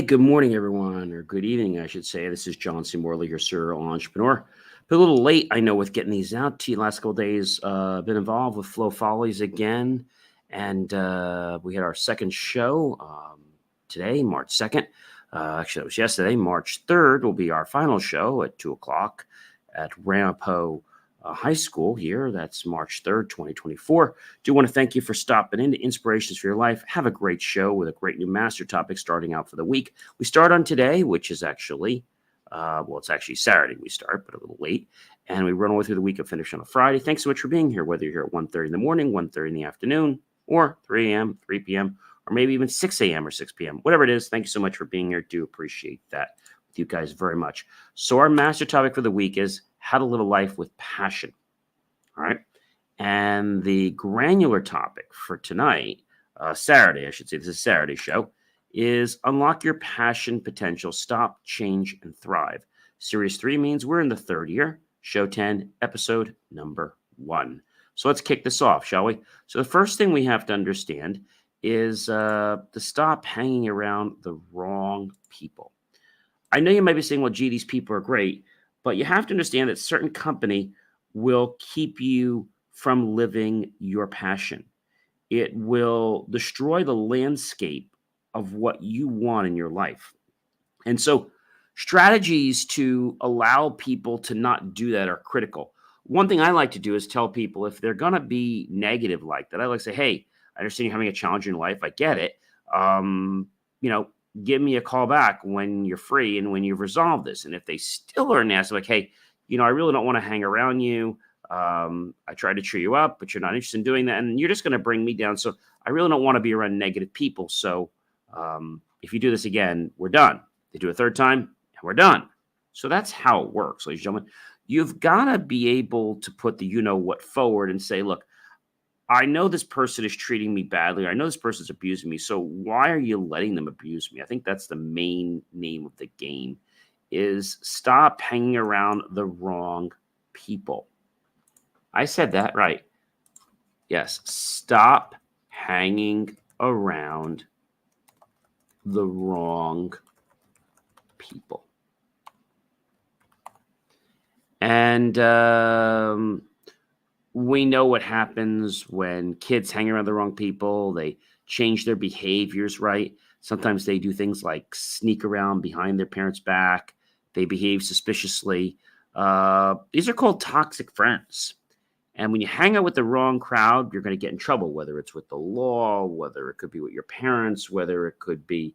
Hey, good morning, everyone, or good evening, I should say. This is John C. Morley, your serial entrepreneur. Been a little late, I know, with getting these out to you last couple of days. Been involved with Flow Follies again, and we had our second show today, March 2nd. Actually, it was yesterday, March 3rd, will be our final show at 2 o'clock at Ramapo High School here. That's March 3rd, 2024. Do want to thank you for stopping in to Inspirations for Your Life. Have a great show with a great new master topic starting out for the week. We start on today, which is actually, it's actually Saturday we start, but a little late. And we run all the way through the week and finish on a Friday. Thanks so much for being here, whether you're here at 1:30 in the morning, 1:30 in the afternoon, or 3 a.m., 3 p.m., or maybe even 6 a.m. or 6 p.m. Whatever it is, thank you so much for being here. Do appreciate that with you guys very much. So our master topic for the week is how to live a life with passion. All right. And the granular topic for tonight, Saturday, I should say, this is Saturday show, is unlock your passion potential, stop, change, and thrive. Series 3 means we're in the third year, show 10, episode number 1. So let's kick this off, shall we? So the first thing we have to understand is to stop hanging around the wrong people. I know you might be saying, well, gee, these people are great, but you have to understand that certain company will keep you from living your passion. It will destroy the landscape of what you want in your life. And so strategies to allow people to not do that are critical. One thing I like to do is tell people if they're going to be negative like that, I like to say, hey, I understand you're having a challenge in life. I get it. Give me a call back when you're free and when you've resolved this. And if they still are nasty, like, hey, I really don't want to hang around you. I tried to cheer you up, but you're not interested in doing that. And you're just going to bring me down. So I really don't want to be around negative people. So if you do this again, we're done. They do a third time and we're done. So that's how it works, ladies and gentlemen. You've got to be able to put the what forward and say, look, I know this person is treating me badly. I know this person's abusing me. So why are you letting them abuse me? I think that's the main name of the game, is stop hanging around the wrong people. I said that right. Yes, stop hanging around the wrong people. And we know what happens when kids hang around the wrong people. They change their behaviors, right? Sometimes they do things like sneak around behind their parents' back. They behave suspiciously. These are called toxic friends. And when you hang out with the wrong crowd, you're going to get in trouble, whether it's with the law, whether it could be with your parents, whether it could be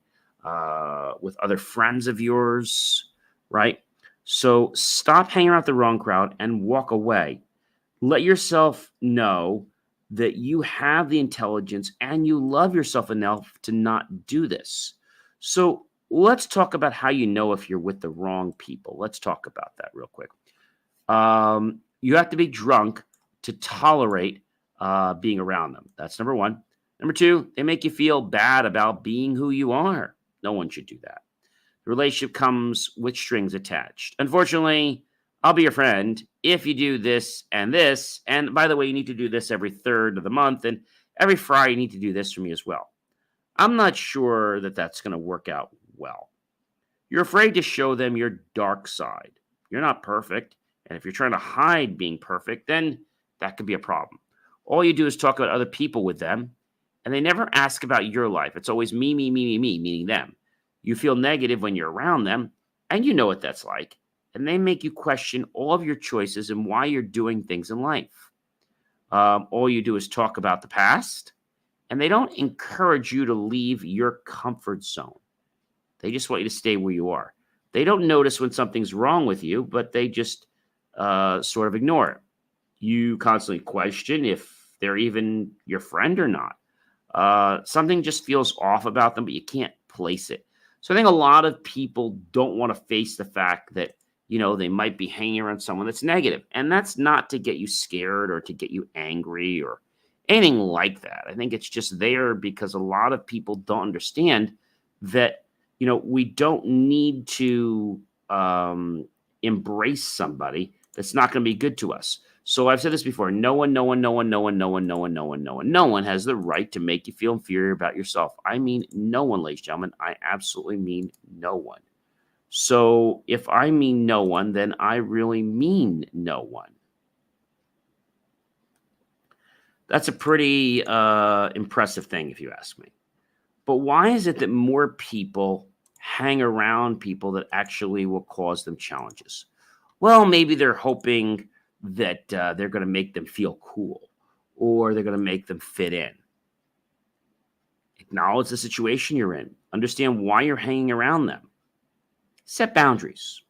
with other friends of yours, right? So stop hanging out with the wrong crowd and walk away. Let yourself know that you have the intelligence and you love yourself enough to not do this. So let's talk about how you know if you're with the wrong people. Let's talk about that real quick. You have to be drunk to tolerate being around them. That's number one. Number two, they make you feel bad about being who you are. No one should do that. The relationship comes with strings attached. Unfortunately, I'll be your friend if you do this. And by the way, you need to do this every third of the month. And every Friday, you need to do this for me as well. I'm not sure that that's going to work out well. You're afraid to show them your dark side. You're not perfect. And if you're trying to hide being perfect, then that could be a problem. All you do is talk about other people with them, and they never ask about your life. It's always me, meaning them. You feel negative when you're around them, and you know what that's like. And they make you question all of your choices and why you're doing things in life. All you do is talk about the past, and they don't encourage you to leave your comfort zone. They just want you to stay where you are. They don't notice when something's wrong with you, but they just sort of ignore it. You constantly question if they're even your friend or not. Something just feels off about them, but you can't place it. So I think a lot of people don't want to face the fact that, they might be hanging around someone that's negative. And that's not to get you scared or to get you angry or anything like that. I think it's just there because a lot of people don't understand that, we don't need to embrace somebody that's not going to be good to us. So I've said this before. No one has the right to make you feel inferior about yourself. I mean, no one, ladies and gentlemen. I absolutely mean no one. So if I mean no one, then I really mean no one. That's a pretty impressive thing, if you ask me. But why is it that more people hang around people that actually will cause them challenges? Well, maybe they're hoping that they're going to make them feel cool, or they're going to make them fit in. Acknowledge the situation you're in. Understand why you're hanging around them. Set boundaries.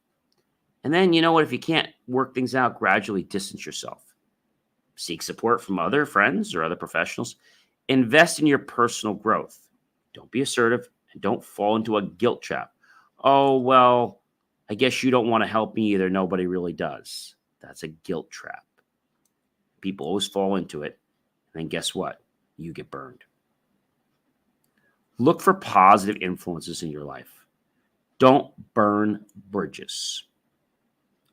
And then, you know what? If you can't work things out, gradually distance yourself. Seek support from other friends or other professionals. Invest in your personal growth. Don't be assertive, and don't fall into a guilt trap. Oh, well, I guess you don't want to help me either. Nobody really does. That's a guilt trap. People always fall into it. And then guess what? You get burned. Look for positive influences in your life. Don't burn bridges.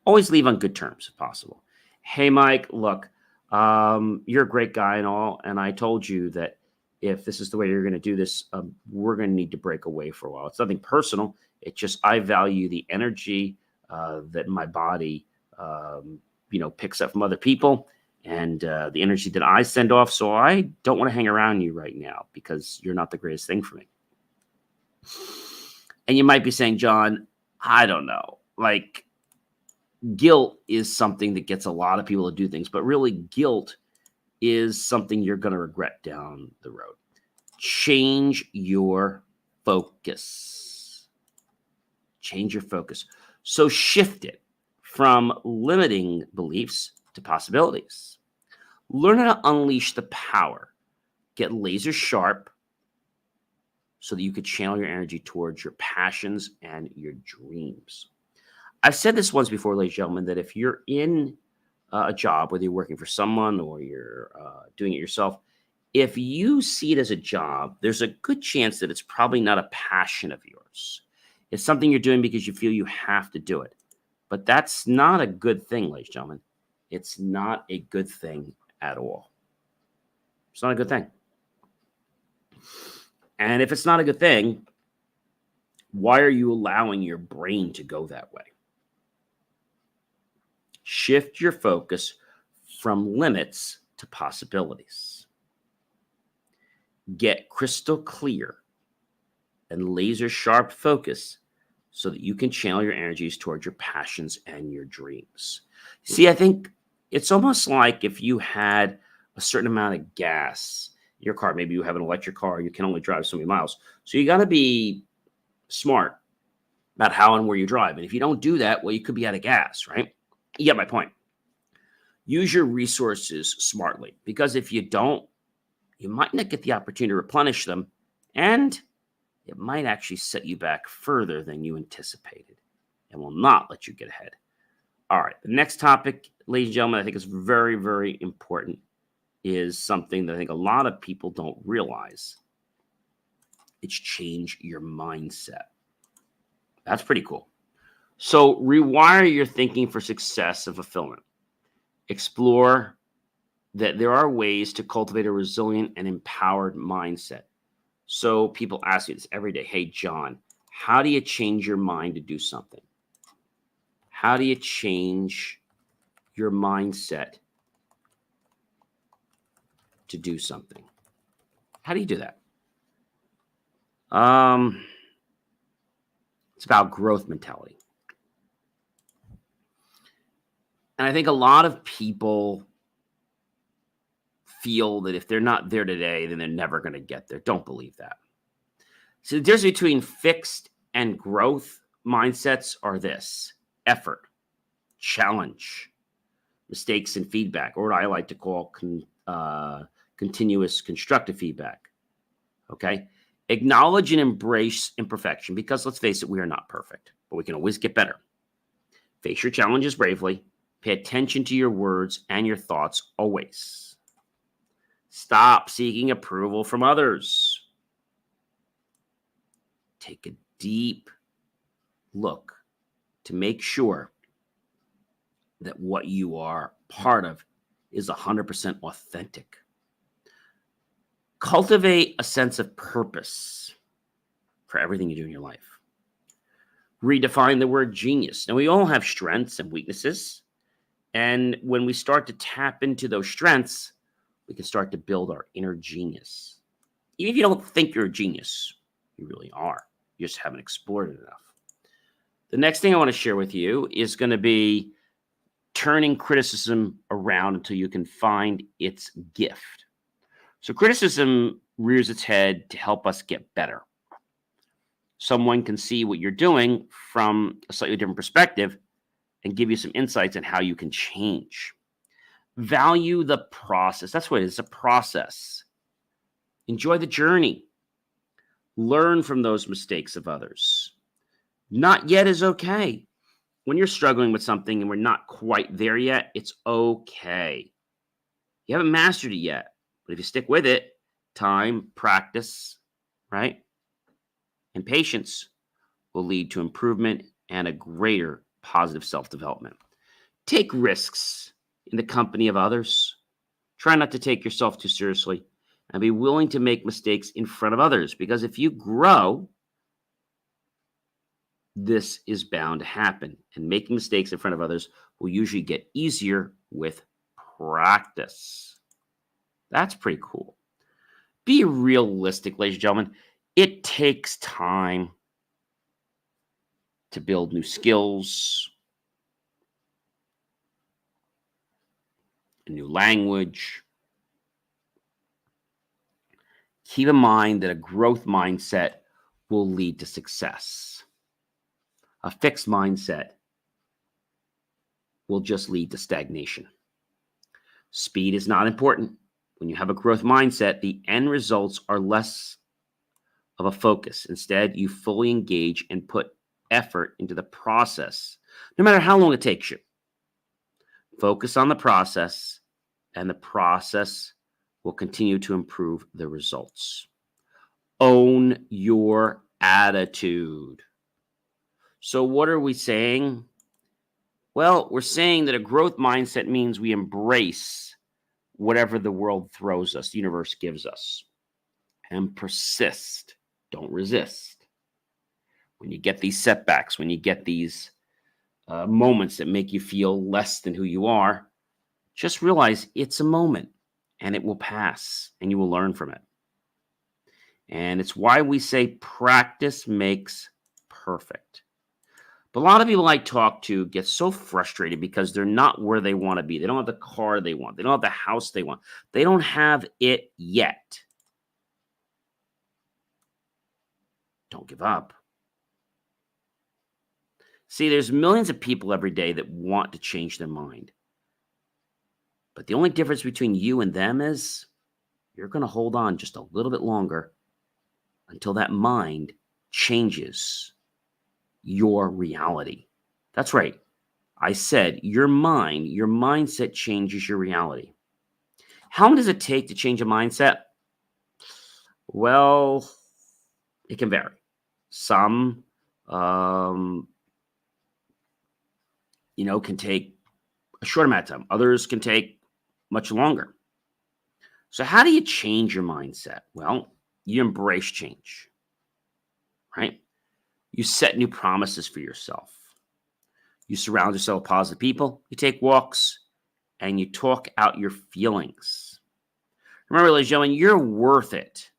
Always leave on good terms if possible. Hey, Mike, look, you're a great guy and all, and I told you that if this is the way you're going to do this, we're going to need to break away for a while. It's nothing personal. It's just I value the energy that my body, picks up from other people, and the energy that I send off. So I don't want to hang around you right now because you're not the greatest thing for me. And you might be saying, John, I don't know. Like, guilt is something that gets a lot of people to do things, but really guilt is something you're going to regret down the road. Change your focus. Change your focus. So shift it from limiting beliefs to possibilities. Learn how to unleash the power. Get laser sharp so that you could channel your energy towards your passions and your dreams. I've said this once before, ladies and gentlemen, that if you're in a job, whether you're working for someone or you're doing it yourself, if you see it as a job, there's a good chance that it's probably not a passion of yours. It's something you're doing because you feel you have to do it. But that's not a good thing, ladies and gentlemen. It's not a good thing at all. It's not a good thing. And if it's not a good thing, why are you allowing your brain to go that way? Shift your focus from limits to possibilities. Get crystal clear and laser sharp focus so that you can channel your energies towards your passions and your dreams. See, I think it's almost like if you had a certain amount of gas in your car. Maybe you have an electric car, you can only drive so many miles. So you got to be smart about how and where you drive. And if you don't do that, well, you could be out of gas, right? You get my point. Use your resources smartly, because if you don't, you might not get the opportunity to replenish them, and it might actually set you back further than you anticipated and will not let you get ahead. All right, the next topic, ladies and gentlemen, I think is very, very important, is something that I think a lot of people don't realize. It's change your mindset. That's pretty cool. So rewire your thinking for success and fulfillment. Explore that there are ways to cultivate a resilient and empowered mindset. So people ask me this every day. Hey, John, how do you change your mind to do something? How do you change your mindset to do something? How do you do that? It's about growth mentality. And I think a lot of people feel that if they're not there today, then they're never going to get there. Don't believe that. So the difference between fixed and growth mindsets are this: effort, challenge, mistakes and feedback, or what I like to call continuous constructive feedback. Okay? Acknowledge and embrace imperfection, because let's face it, we are not perfect, but we can always get better. Face your challenges bravely. Pay attention to your words and your thoughts always. Stop seeking approval from others. Take a deep look to make sure that what you are part of is 100% authentic. Cultivate a sense of purpose for everything you do in your life. Redefine the word genius. Now, we all have strengths and weaknesses. And when we start to tap into those strengths, we can start to build our inner genius. Even if you don't think you're a genius, you really are. You just haven't explored it enough. The next thing I want to share with you is going to be turning criticism around until you can find its gift. So criticism rears its head to help us get better. Someone can see what you're doing from a slightly different perspective and give you some insights on how you can change. Value the process. That's what it is, a process. Enjoy the journey. Learn from those mistakes of others. Not yet is okay. When you're struggling with something and we're not quite there yet, it's okay. You haven't mastered it yet, but if you stick with it, time, practice, right, and patience will lead to improvement and a greater positive self-development. Take risks in the company of others. Try not to take yourself too seriously and be willing to make mistakes in front of others, because if you grow, this is bound to happen. And making mistakes in front of others will usually get easier with practice. That's pretty cool. Be realistic, ladies and gentlemen. It takes time to build new skills, a new language. Keep in mind that a growth mindset will lead to success. A fixed mindset will just lead to stagnation. Speed is not important. When you have a growth mindset, the end results are less of a focus. Instead, you fully engage and put effort into the process, no matter how long it takes you. Focus on the process, and the process will continue to improve the results. Own your attitude. So what are we saying? Well, we're saying that a growth mindset means we embrace whatever the world throws us, the universe gives us, and persist. Don't resist. When you get these setbacks, when you get these moments that make you feel less than who you are, just realize it's a moment and it will pass and you will learn from it. And it's why we say practice makes perfect. But a lot of people I talk to get so frustrated because they're not where they want to be. They don't have the car they want. They don't have the house they want. They don't have it yet. Don't give up. See, there's millions of people every day that want to change their mind. But the only difference between you and them is you're going to hold on just a little bit longer until that mind changes your reality. That's right. I said your mind, your mindset changes your reality. How long does it take to change a mindset? Well, it can vary. Some, can take a short amount of time. Others can take much longer. So how do you change your mindset? Well, you embrace change, right? You set new promises for yourself. You surround yourself with positive people. You take walks and you talk out your feelings. Remember, ladies and gentlemen, you're worth it.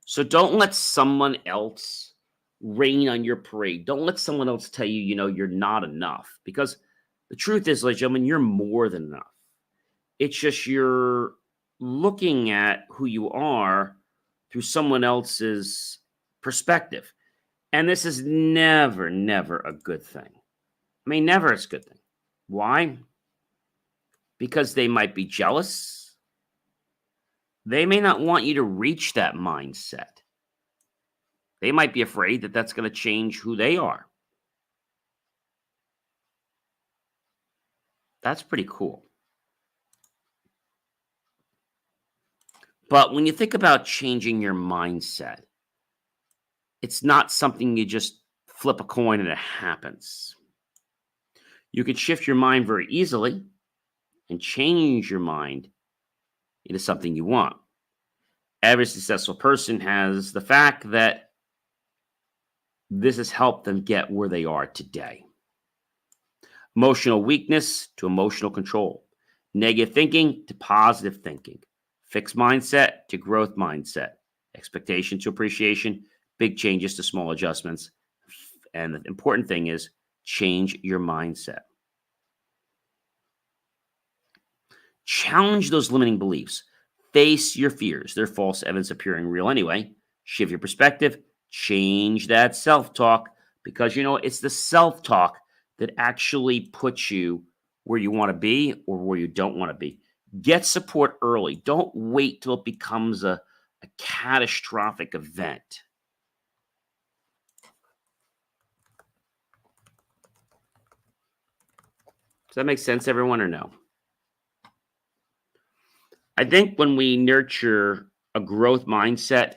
So don't let someone else rain on your parade. Don't let someone else tell you, you're not enough. Because the truth is, ladies and gentlemen, you're more than enough. It's just you're looking at who you are through someone else's perspective. And this is never, never a good thing. I mean, never is a good thing. Why? Because they might be jealous. They may not want you to reach that mindset. They might be afraid that that's going to change who they are. That's pretty cool. But when you think about changing your mindset, it's not something you just flip a coin and it happens. You can shift your mind very easily and change your mind into something you want. Every successful person has the fact that this has helped them get where they are today. Emotional weakness to emotional control, negative thinking to positive thinking, fixed mindset to growth mindset, expectation to appreciation, big changes to small adjustments. And the important thing is change your mindset. Challenge those limiting beliefs. Face your fears. They're false evidence appearing real anyway. Shift your perspective. Change that self-talk, because it's the self-talk that actually puts you where you want to be or where you don't want to be. Get support early. Don't wait till it becomes a catastrophic event. Does that make sense, everyone, or no? I think when we nurture a growth mindset,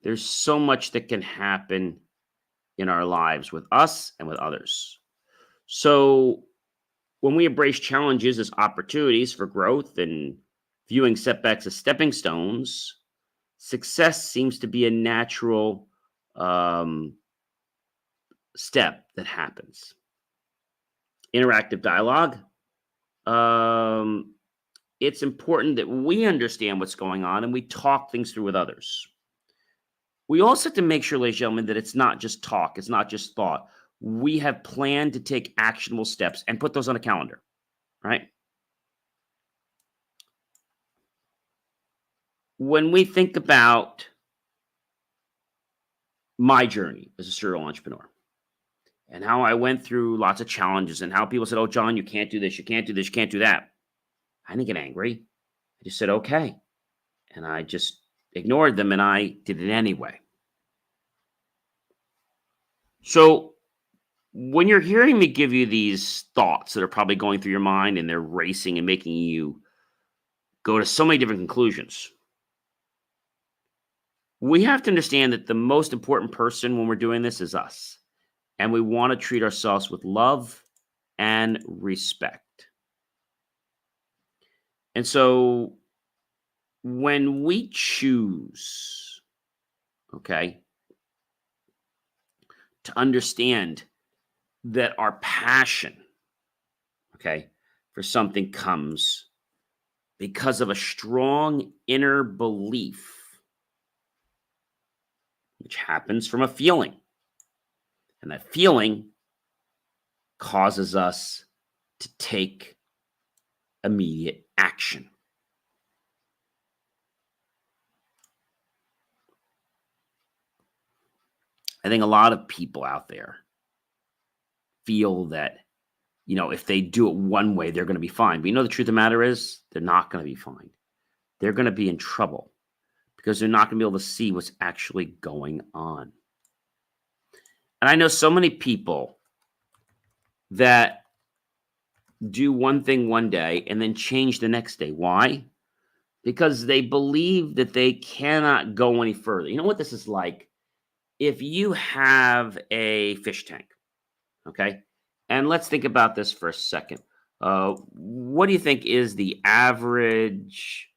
there's so much that can happen in our lives with us and with others. So when we embrace challenges as opportunities for growth and viewing setbacks as stepping stones, success seems to be a natural step that happens. Interactive dialogue. It's important that we understand what's going on and we talk things through with others. We also have to make sure, ladies and gentlemen, that it's not just talk, it's not just thought. We have planned to take actionable steps and put those on a calendar, right? When we think about my journey as a serial entrepreneur and how I went through lots of challenges and how people said, "Oh, John, you can't do this, you can't do this, you can't do that." I didn't get angry. I just said, "Okay." And I just ignored them and I did it anyway. So when you're hearing me give you these thoughts that are probably going through your mind and they're racing and making you go to so many different conclusions, we have to understand that the most important person when we're doing this is us. And we want to treat ourselves with love and respect. And so when we choose, okay, to understand that our passion, okay, for something comes because of a strong inner belief, which happens from a feeling. And that feeling causes us to take immediate action. I think a lot of people out there feel that, if they do it one way, they're going to be fine. But the truth of the matter is, they're not going to be fine. They're going to be in trouble because they're not going to be able to see what's actually going on. And I know so many people that do one thing one day and then change the next day. Why? Because they believe that they cannot go any further. You know what this is like? If you have a fish tank, okay? And let's think about this for a second. What do you think is the average,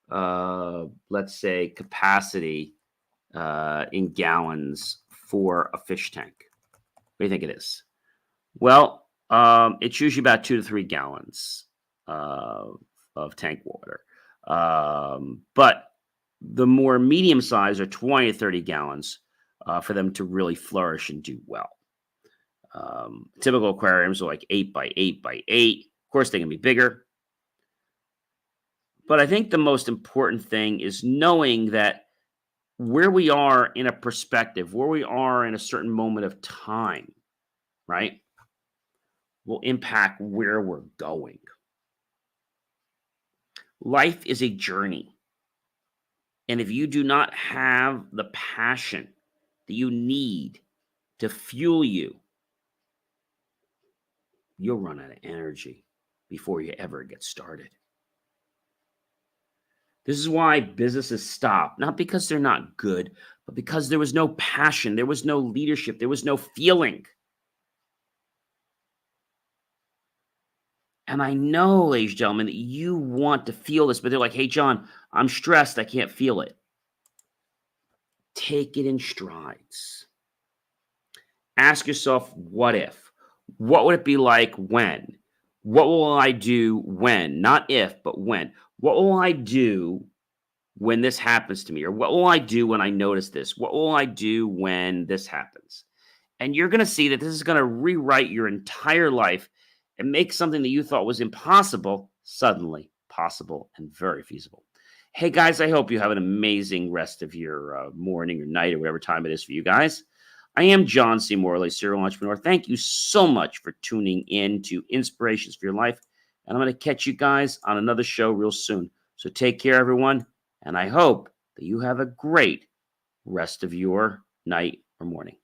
let's say, capacity in gallons for a fish tank? What do you think it is? Well, it's usually about 2 to 3 gallons of tank water. But the more medium size are 20 to 30 gallons for them to really flourish and do well. Typical aquariums are like 8 by 8 by 8. Of course, they can be bigger. But I think the most important thing is knowing that where we are in a perspective, where we are in a certain moment of time, right, will impact where we're going. Life is a journey. And if you do not have the passion that you need to fuel you, you'll run out of energy before you ever get started. This is why businesses stop, not because they're not good, but because there was no passion, there was no leadership, there was no feeling. And I know, ladies and gentlemen, that you want to feel this, but they're like, hey, John, I'm stressed. I can't feel it. Take it in strides. Ask yourself, what if? What would it be like when? What will I do when? Not if, but when. What will I do when this happens to me? Or what will I do when I notice this? What will I do when this happens? And you're going to see that this is going to rewrite your entire life and make something that you thought was impossible suddenly possible and very feasible. Hey guys, I hope you have an amazing rest of your morning or night or whatever time it is for you guys. I am John C. Morley, serial entrepreneur. Thank you so much for tuning in to Inspirations for Your Life. And I'm going to catch you guys on another show real soon. So take care, everyone. And I hope that you have a great rest of your night or morning.